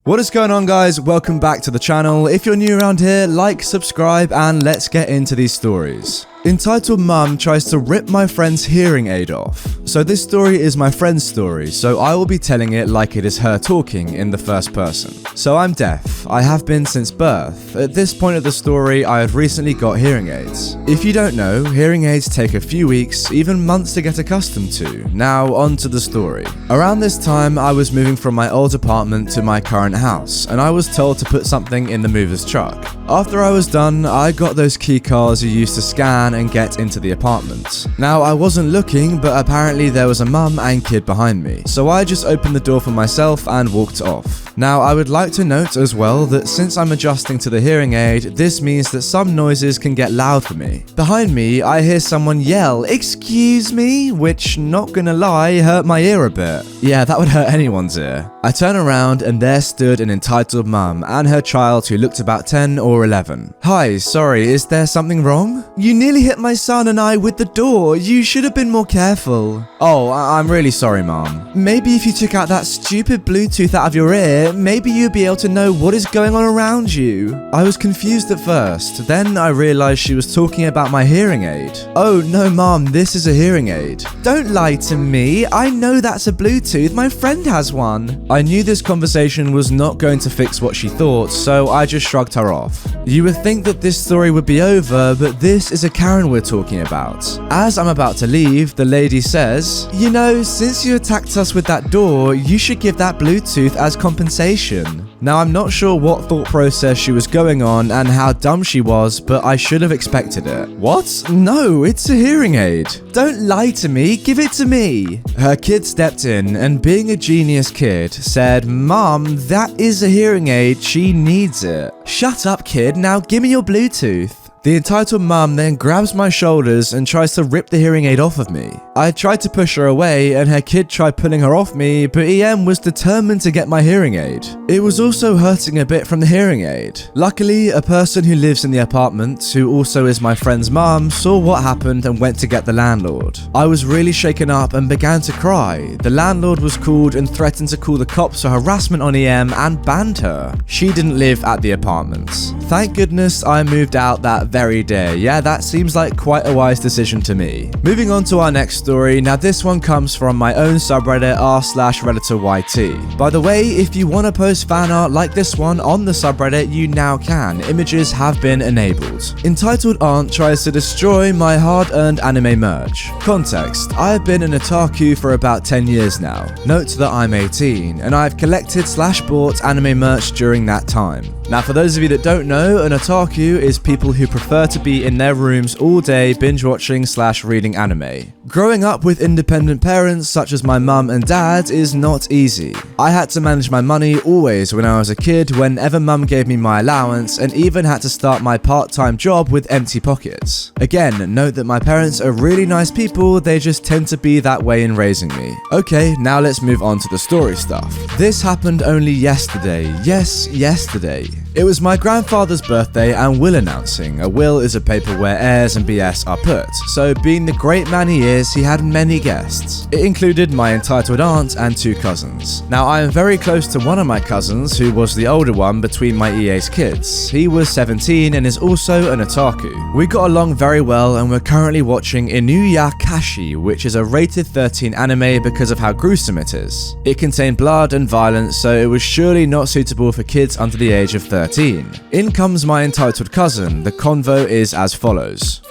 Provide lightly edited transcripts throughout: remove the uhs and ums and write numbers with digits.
What is going on, guys? Welcome back to the channel. If you're new around here, like, subscribe, and let's get into these stories. Entitled Mum Tries to Rip My Friend's Hearing Aid Off. So this story is my friend's story, so I will be telling it like it is her talking in the first person. So I'm deaf. I have been since birth. At this point of the story, I have recently got hearing aids. If you don't know, hearing aids take a few weeks, even months to get accustomed to. Now on to the story. Around this time, I was moving from my old apartment to my current house, and I was told to put something in the mover's truck. After I was done, I got those key cards you use to scan and get into the apartment. Now, I wasn't looking, but apparently there was a mum and kid behind me, so I just opened the door for myself and walked off. Now, I would like to note as well that since I'm adjusting to the hearing aid, this means that some noises can get loud for me. Behind me, I hear someone yell, "Excuse me," which, not gonna lie, hurt my ear a bit. Yeah, that would hurt anyone's ear. I turn around and there stood an entitled mum and her child who looked about 10 or 11. "Hi, sorry, is there something wrong? You nearly hit my son and I with the door. You should have been more careful." "Oh, I'm really sorry, Mom. Maybe if you took out that stupid Bluetooth out of your ear, maybe you'd be able to know what is going on around you." I was confused at first, then I realized she was talking about my hearing aid. "Oh no, Mom, this is a hearing aid." "Don't lie to me. I know that's a Bluetooth. My friend has one." I knew this conversation was not going to fix what she thought, so I just shrugged her off. You would think that this story would be over, but this is a Karen we're talking about. As I'm about to leave, the lady says, "You know, since you attacked us with that door, you should give that Bluetooth as compensation." Now, I'm not sure what thought process she was going on and how dumb she was, but I should have expected it. "What? No, it's a hearing aid." "Don't lie to me, give it to me." Her kid stepped in and, being a genius kid, said, "Mom, that is a hearing aid, she needs it." "Shut up, kid, now give me your Bluetooth." The entitled mum then grabs my shoulders and tries to rip the hearing aid off of me. I tried to push her away and her kid tried pulling her off me, but EM was determined to get my hearing aid. It was also hurting a bit from the hearing aid. Luckily, a person who lives in the apartment, who also is my friend's mum, saw what happened and went to get the landlord. I was really shaken up and began to cry. The landlord was called and threatened to call the cops for harassment on EM and banned her. She didn't live at the apartment. Thank goodness I moved out that very day. Yeah, that seems like quite a wise decision to me. Moving on to our next story. Now this one comes from my own subreddit r/RedditorYT. By the way, if you want to post fan art like this one on the subreddit, you now can. Images have been enabled. Entitled Aunt Tries to Destroy My Hard-Earned Anime Merch. Context: I have been an otaku for about 10 years now. Note that I'm 18 and I've collected/bought anime merch during that time. Now, for those of you that don't know, an otaku is people who prefer to be in their rooms all day binge watching/reading anime. Growing up with independent parents such as my mum and dad is not easy. I had to manage my money always when I was a kid, whenever mum gave me my allowance, and even had to start my part-time job with empty pockets. Again, note that my parents are really nice people, they just tend to be that way in raising me. Okay, now let's move on to the story stuff. This happened only yesterday. Yes, yesterday. It was my grandfather's birthday and will announcing. A will is a paper where heirs and BS are put, so being the great man he is, he had many guests. It included my entitled aunt and 2 cousins. Now, I am very close to one of my cousins, who was the older one between my EA's kids. He was 17 and is also an otaku. We got along very well and we're currently watching Inuyakashi, which is a rated 13 anime because of how gruesome it is. It contained blood and violence, so it was surely not suitable for kids under the age of 13. In comes my entitled cousin. The convo is as follows.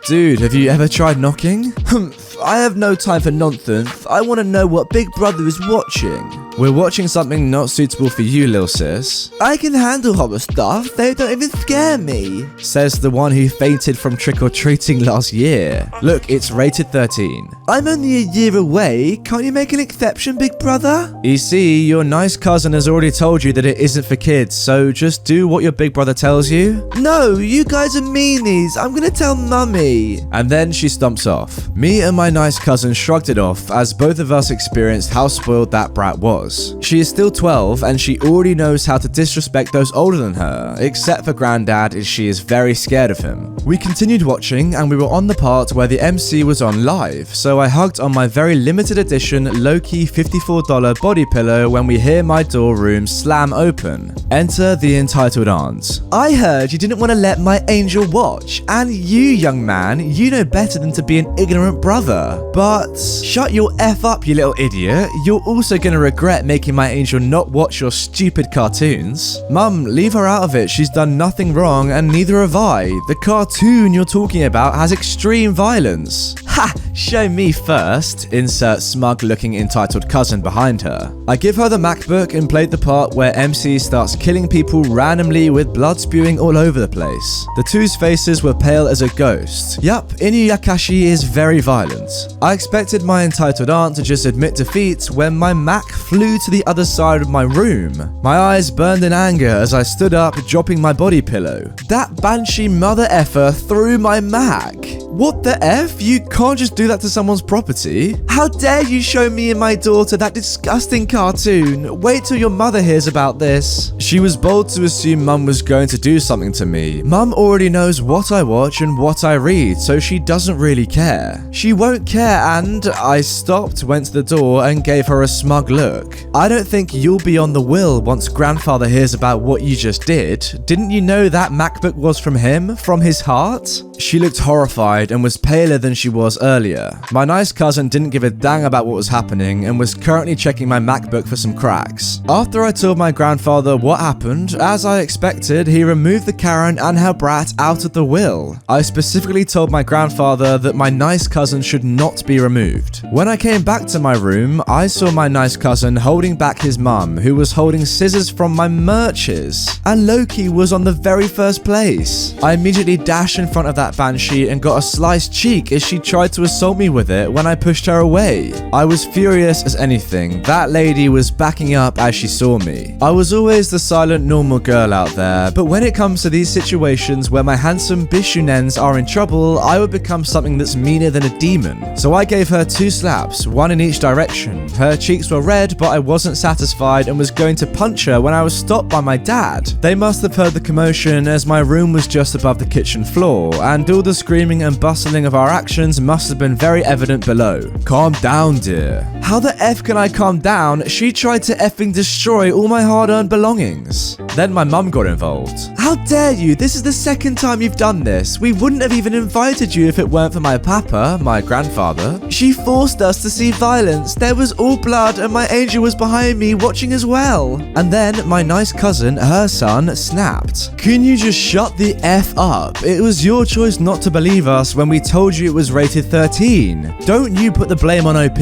Dude, have you ever tried knocking?" "Humph, I have no time for nonsense. I want to know what Big Brother is watching." "We're watching something not suitable for you, lil sis." "I can handle horror stuff. They don't even scare me," says the one who fainted from trick-or-treating last year. "Look, it's rated 13. "I'm only a year away. Can't you make an exception, Big Brother?" You see, your nice cousin has already told you that it isn't for kids, so just do what your big brother tells you. "No, you guys are meanies. I'm gonna tell Mummy." And then she stomps off. Me and my my nice cousin shrugged it off as both of us experienced how spoiled that brat was. She is still 12 and she already knows how to disrespect those older than her, except for Granddad as she is very scared of him. We continued watching and we were on the part where the MC was on live, so I hugged on my very limited edition low-key $54 body pillow when we hear my door room slam open. Enter the entitled aunt. I heard you didn't want to let my angel watch, and you, young man, you know better than to be an ignorant brother. But shut your F up, you little idiot. You're also gonna regret making my angel not watch your stupid cartoons. Mum, leave her out of it. She's done nothing wrong and neither have I. The cartoon you're talking about has extreme violence. Ha! Show me first. Insert smug looking entitled cousin behind her. I give her the MacBook and played the part where MC starts killing people randomly with blood spewing all over the place. The two's faces were pale as a ghost. Yup, Inuyakashi is very violent. I expected my entitled aunt to just admit defeat when my Mac flew to the other side of my room. My eyes burned in anger as I stood up, dropping my body pillow. That banshee mother effer threw my Mac. What the F? You can't just do that to someone's property. How dare you show me and my daughter that disgusting cartoon? Wait till your mother hears about this. She was bold to assume Mum was going to do something to me. Mum already knows what I watch and what I read, so she doesn't really care. She won't care, and I stopped, went to the door and gave her a smug look. I don't think you'll be on the will once grandfather hears about what you just did. Didn't you know that MacBook was from him? From his heart? She looked horrified and was paler than she was earlier. My nice cousin didn't give a dang about what was happening and was currently checking my MacBook for some cracks. After I told my grandfather what happened, as I expected, he removed the Karen and her brat out of the will. I specifically told my grandfather that my nice cousin should not be removed. When I came back to my room, I saw my nice cousin holding back his mum, who was holding scissors from my merches, and Loki was on the very first place. I immediately dashed in front of that banshee and got a sliced cheek as she tried to assault me with it when I pushed her away. I was furious as anything. That lady was backing up as she saw me. I was always the silent normal girl out there, but when it comes to these situations where my handsome bishunens are in trouble, I would become something that's meaner than a demon. So I gave her 2 slaps, one in each direction. Her cheeks were red, but I wasn't satisfied and was going to punch her when I was stopped by my dad. They must have heard the commotion as my room was just above the kitchen floor, and all the screaming and bustling of our actions must have been very evident below. Calm down, dear. How the F can I calm down? She tried to effing destroy all my hard-earned belongings. Then my mum got involved. How dare you? This is the second time you've done this. We wouldn't have even invited you if it weren't for my papa, my grandfather. She forced us to see violence. There was all blood and my angel was behind me watching as well. And then my nice cousin, her son, snapped. Can you just shut the F up? It was your choice not to believe us when we told you it was rated 13. Don't you put the blame on OP.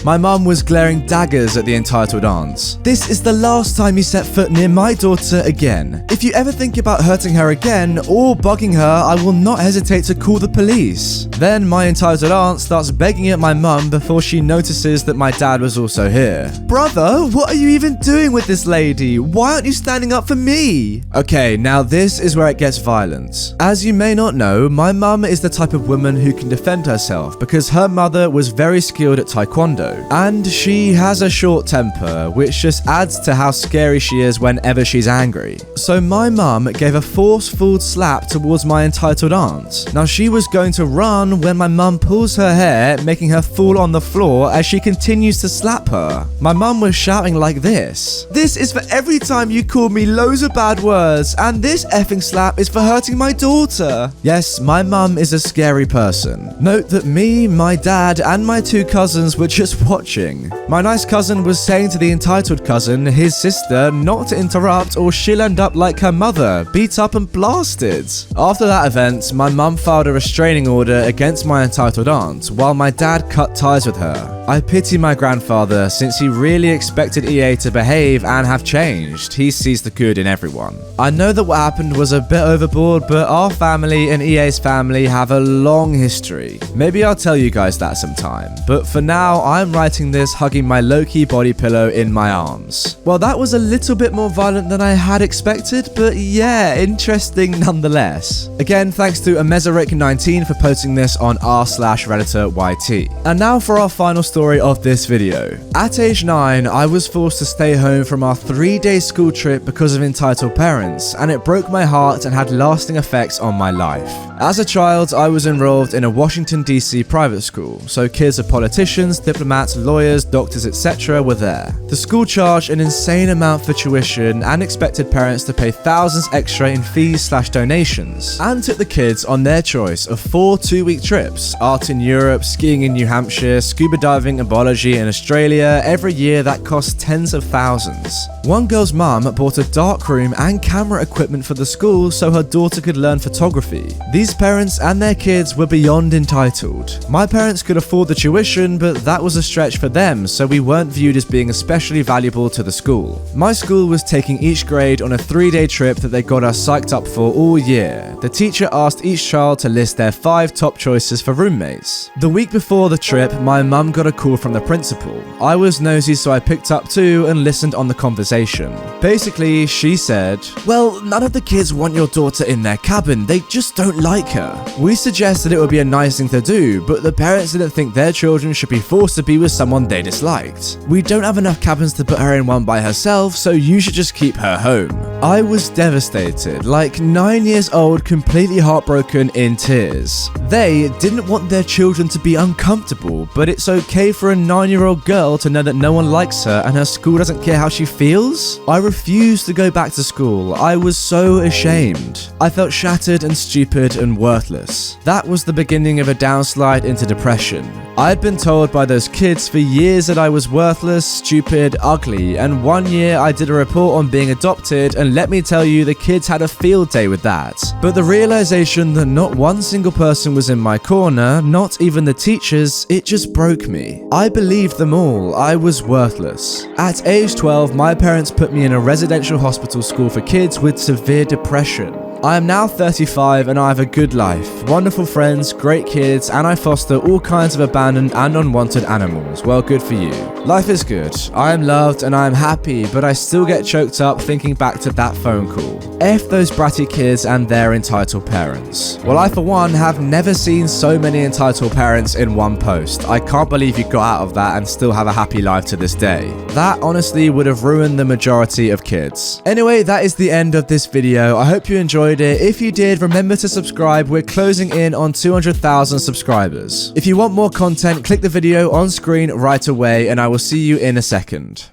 My mum was glaring daggers at the entitled aunts. This is the last time you set foot near my daughter again. If you ever think about hurting her again or bugging her, I will not hesitate to call the police. Then my entitled aunt starts begging at my mum before she notices that my dad was also here. Brother, what are you even doing with this lady? Why aren't you standing up for me? Okay, now this is where it gets violent. As you may not know, my mum is the type of woman who can defend herself because her mother was very skilled at taekwondo, and she has a short temper, which just adds to how scary she is whenever she's angry. So my mum gave a forceful slap towards my entitled aunt. Now she was going to run when my mum pulls her hair, making her fall on the floor as she continues to slap her. My mum was shouting like this: "This is for every time you called me loads of bad words, and this effing slap is for hurting my daughter." Yes, my mum is a scary person. Note that me, my dad, and my 2 cousins were just watching. My nice cousin was saying to the entitled cousin, his sister, not to interrupt or she'll end up like her mother, beat up and blasted. After that event, my mum filed a restraining order against my entitled aunt, while my dad cut ties with her. I pity my grandfather since he really expected EA to behave and have changed. He sees the good in everyone. I know that what happened was a bit overboard, but our family and EA's family have a long history. Maybe I'll tell you guys that sometime. But for now, I'm writing this hugging my low-key body pillow in my arms. Well, that was a little bit more violent than I had expected, but yeah, interesting nonetheless. Again, thanks to Amezaric19 for posting this on r/RedditorYT. And now for our final story of this video. At age 9, I was forced to stay home from our 3-day school trip because of entitled parents, and it broke my heart and had lasting effects on my life. As a child, I was enrolled in a Washington DC private school, so kids of politicians, diplomats, lawyers, doctors, etc. were there. The school charged an insane amount for tuition and expected parents to pay thousands extra in fees/donations, and took the kids on their choice of 4 2-week trips: art in Europe, skiing in New Hampshire, scuba diving and biology in Australia, every year that cost tens of thousands. One girl's mum bought a dark room and camera equipment for the school so her daughter could learn photography. These parents and their kids were beyond entitled. My parents could afford the tuition, but that was a stretch for them, so we weren't viewed as being especially valuable to the school. My school was taking each grade on a 3-day trip that they got us psyched up for all year. The teacher asked each child to list their 5 top choices for roommates. The week before the trip, my mum got a call from the principal. I was nosy, so I picked up too and listened on the conversation. Basically, she said, "Well, none of the kids want your daughter in their cabin, they just don't like her. We suggested it would be a nice thing to do, but the parents didn't think their children should be forced to be with someone they disliked. We don't have enough cabins to put her in one by herself, so you should just keep her home." I was devastated, like 9 years old, completely heartbroken, in tears. They didn't want their children to be uncomfortable, but it's okay for a 9-year-old girl to know that no one likes her and her school doesn't care how she feels? I refused to go back to school. I was so ashamed. I felt shattered and stupid and worthless. That was the beginning of a downslide into depression. I had been told by those kids for years that I was worthless, stupid, ugly, and one year I did a report on being adopted, and let me tell you, the kids had a field day with that. But the realization that not one single person was in my corner, not even the teachers, it just broke me. I believed them all. I was worthless. At age 12, my parents put me in a residential hospital school for kids with severe depression. I am now 35 and I have a good life, wonderful friends, great kids, and I foster all kinds of abandoned and unwanted animals. Well, good for you. Life is good. I am loved and I am happy, but I still get choked up thinking back to that phone call. F those bratty kids and their entitled parents. Well, I for one have never seen so many entitled parents in one post. I can't believe you got out of that and still have a happy life to this day. That honestly would have ruined the majority of kids. Anyway, that is the end of this video. I hope you enjoyed it. If you did, remember to subscribe. We're closing in on 200,000 subscribers. If you want more content, click the video on screen right away, and I will see you in a second.